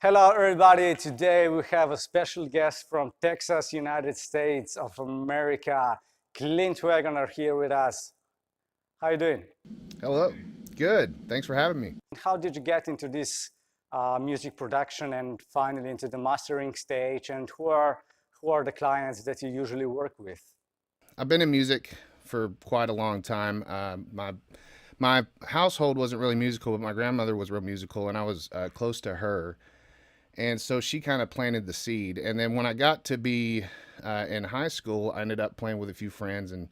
Hello, everybody. Today we have a special guest from Texas, United States of America, Clint Wagoner here with us. How you doing? Hello. Good. Thanks for having me. How did you get into this music production and finally into the mastering stage? And who are the clients that you usually work with? I've been in music for quite a long time. My household wasn't really musical, but my grandmother was real musical, and I was close to her, and so she kind of planted the seed. And then when I got to be in high school, I ended up playing with a few friends, and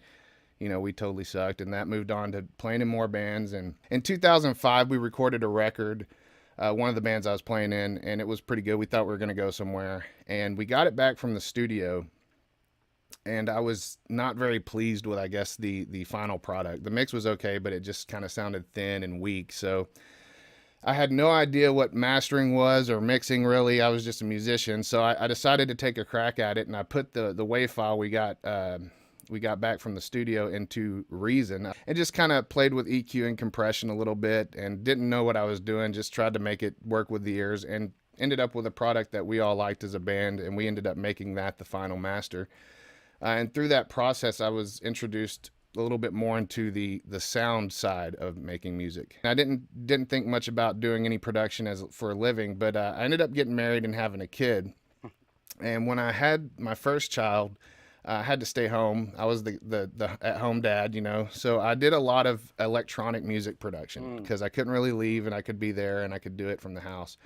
we totally sucked, and that moved on to playing in more bands. And in 2005, we recorded a record. One of the bands I was playing in, and it was pretty good. We thought we were going to go somewhere, and we got it back from the studio, and I was not very pleased with, I guess, the final product. The mix was okay, but it just kind of sounded thin and weak. So I had no idea what mastering was or mixing really. I was just a musician, so I decided to take a crack at it, and I put the WAV file we got back from the studio into Reason, and just kind of played with EQ and compression a little bit, and didn't know what I was doing. Just tried to make it work with the ears, and ended up with a product that we all liked as a band, and we ended up making that the final master. And through that process, I was introduced a little bit more into the sound side of making music. I didn't think much about doing any production as for a living, but I ended up getting married and having a kid. And when I had my first child, I had to stay home. I was the at home dad, So I did a lot of electronic music production because I couldn't really leave, and I could be there and I could do it from the house.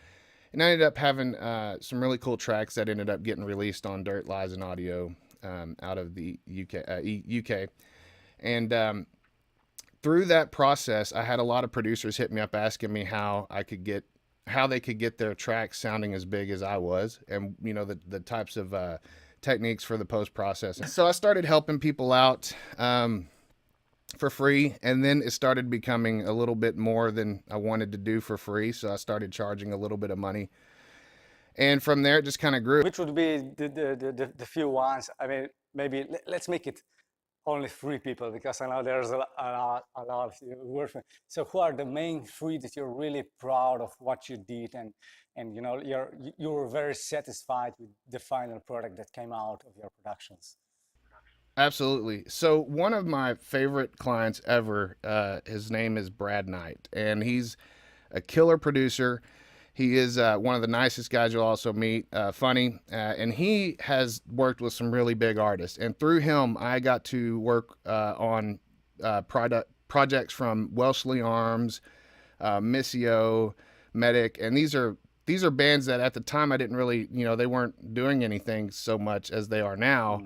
And I ended up having some really cool tracks that ended up getting released on Dirt Lies and Audio out of the UK. And through that process, I had a lot of producers hit me up asking me how they could get their tracks sounding as big as I was, and the types of techniques for the post processing. So I started helping people out for free, and then it started becoming a little bit more than I wanted to do for free. So I started charging a little bit of money, and from there it just kind of grew. Which would be the few ones? I mean, maybe let's make it only three people because I know there's a lot of you working. So who are the main three that you're really proud of what you did, and you were very satisfied with the final product that came out of your productions? Absolutely. So one of my favorite clients ever, his name is Brad Nyght, and he's a killer producer. He is one of the nicest guys you'll also meet, funny, and he has worked with some really big artists. And through him, I got to work on projects from Welshley Arms, Missio, Medic, and these are bands that at the time I didn't really, they weren't doing anything so much as they are now.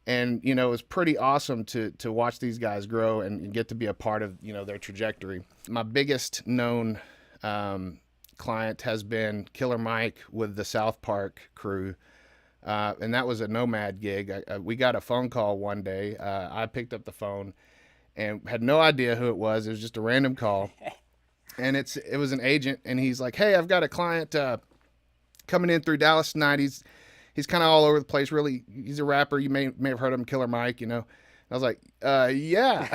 And it was pretty awesome to watch these guys grow and get to be a part of their trajectory. My biggest known client has been Killer Mike with the South Park crew, and that was a Nomad gig. We got a phone call one day. I picked up the phone and had no idea who it was. It was just a random call, and it was an agent, and he's like, "Hey, I've got a client coming in through Dallas tonight. He's kind of all over the place. Really, he's a rapper. You may have heard of him, Killer Mike. I was like, yeah,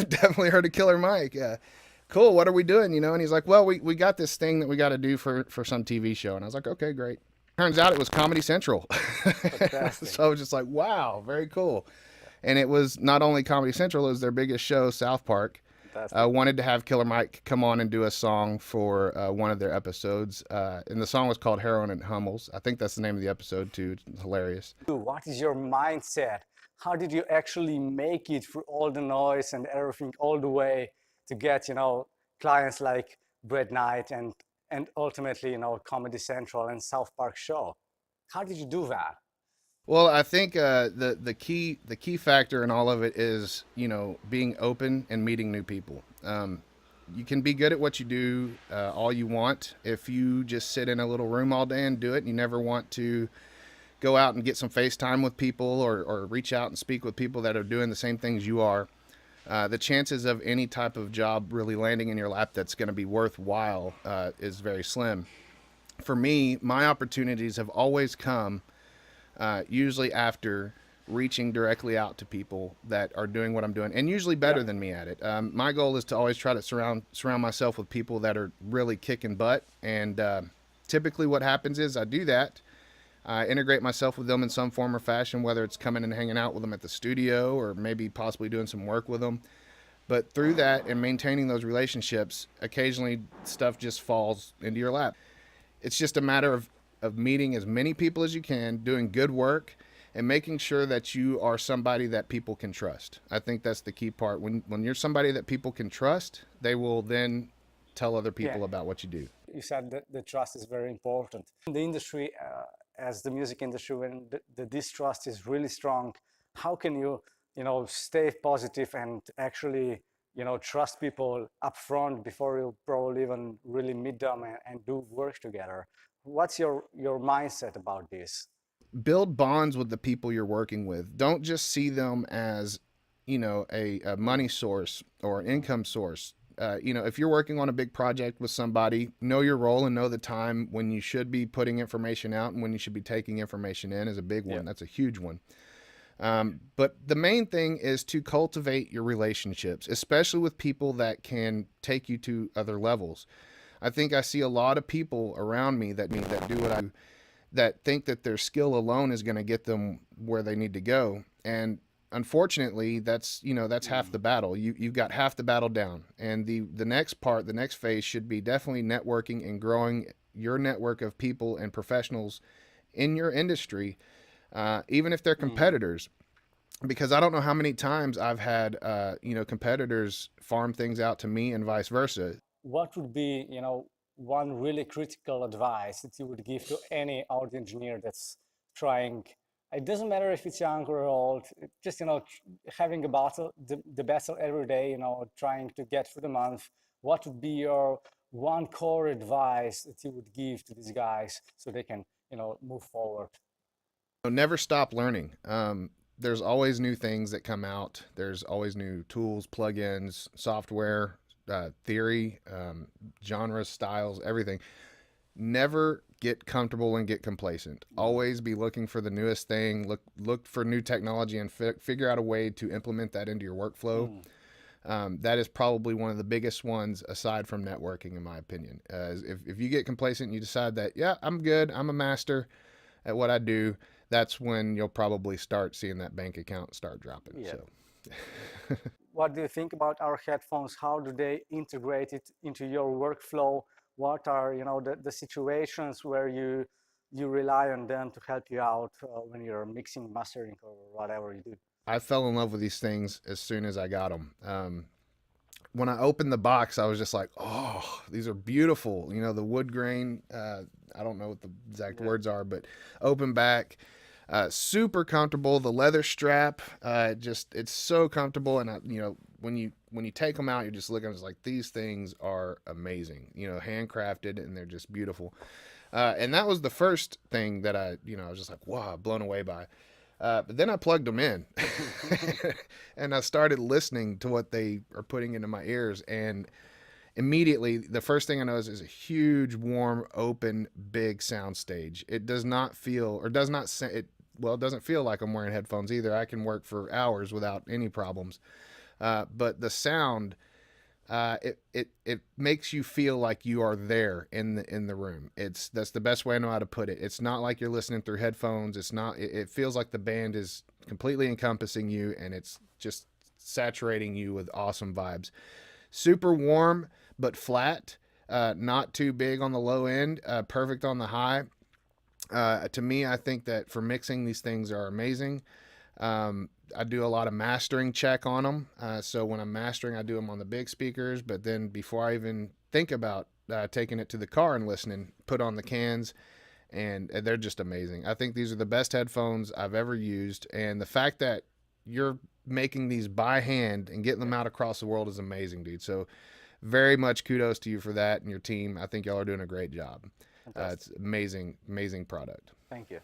definitely heard of Killer Mike. Cool. What are we doing? And he's like, well, we got this thing that we got to do for some TV show. And I was like, okay, great. Turns out it was Comedy Central. So I was just like, wow, very cool. And it was not only Comedy Central, it was their biggest show, South Park. Wanted to have Killer Mike come on and do a song for one of their episodes. And the song was called Heroin and Hummels. I think that's the name of the episode, too. It's hilarious. What is your mindset? How did you actually make it through all the noise and everything all the way to get, clients like Brad Nyght and ultimately, Comedy Central and South Park show? How did you do that? Well, I think the key factor in all of it is being open and meeting new people. You can be good at what you do all you want. If you just sit in a little room all day and do it, and you never want to go out and get some FaceTime with people or reach out and speak with people that are doing the same things you are, the chances of any type of job really landing in your lap that's going to be worthwhile is very slim. For me, my opportunities have always come usually after reaching directly out to people that are doing what I'm doing, and usually better than me at it. My goal is to always try to surround myself with people that are really kicking butt, and typically what happens is I do that. I integrate myself with them in some form or fashion, whether it's coming and hanging out with them at the studio or maybe possibly doing some work with them. But through that and maintaining those relationships, occasionally stuff just falls into your lap. It's just a matter of meeting as many people as you can, doing good work, and making sure that you are somebody that people can trust. I think that's the key part. When you're somebody that people can trust, they will then tell other Yeah, people about what you do. you said that the trust is very important. In the industry, as the music industry, when the distrust is really strong, how can you, stay positive and actually, trust people up front before you probably even really meet them and do work together? What's your mindset about this? Build bonds with the people you're working with. Don't just see them as, a money source or an income source. If you're working on a big project with somebody, know your role and know the time when you should be putting information out and when you should be taking information in is a big one. Yeah. That's a huge one. But the main thing is to cultivate your relationships, especially with people that can take you to other levels. I think I see a lot of people around me that do what I do, that think that their skill alone is going to get them where they need to go. And unfortunately, that's half the battle. You've got half the battle down. And the next part, the next phase should be definitely networking and growing your network of people and professionals in your industry, even if they're competitors. Because I don't know how many times I've had, competitors farm things out to me and vice versa. What would be, one really critical advice that you would give to any audio engineer that's trying? It doesn't matter if it's young or old, just, having a battle, the battle every day, trying to get through the month. What would be your one core advice that you would give to these guys so they can, move forward? Never stop learning. There's always new things that come out. There's always new tools, plugins, software, theory, genres, styles, everything. Never get comfortable and get complacent. Always be looking for the newest thing. Look for new technology and figure out a way to implement that into your workflow. That is probably one of the biggest ones aside from networking, in my opinion. If you get complacent and you decide that, yeah, I'm good, I'm a master at what I do, that's when you'll probably start seeing that bank account start dropping. Yeah. So What do you think about our headphones? How do they integrate it into your workflow? What are, the situations where you rely on them to help you out when you're mixing, mastering, or whatever you do? I fell in love with these things as soon as I got them. When I opened the box, I was just like, oh, these are beautiful. The wood grain, I don't know what the exact words are, but open back, super comfortable. The leather strap, it's so comfortable. And when you take them out, you're just looking, it's like, these things are amazing, handcrafted, and they're just beautiful. And that was the first thing that I was just like, wow, blown away by. But then I plugged them in and I started listening to what they are putting into my ears. And immediately, the first thing I noticed is a huge, warm, open, big sound stage. It does not feel, or does not, it doesn't feel like I'm wearing headphones either. I can work for hours without any problems. But the sound, it makes you feel like you are there in the room. That's the best way I know how to put it. It's not like you're listening through headphones. It feels like the band is completely encompassing you, and it's just saturating you with awesome vibes. Super warm but flat, not too big on the low end, perfect on the high. To me, I think that for mixing, these things are amazing. I do a lot of mastering check on them. So when I'm mastering, I do them on the big speakers. But then before I even think about taking it to the car and listening, put on the cans, and they're just amazing. I think these are the best headphones I've ever used. And the fact that you're making these by hand and getting them out across the world is amazing, dude. So very much kudos to you for that and your team. I think y'all are doing a great job. It's amazing, amazing product. Thank you.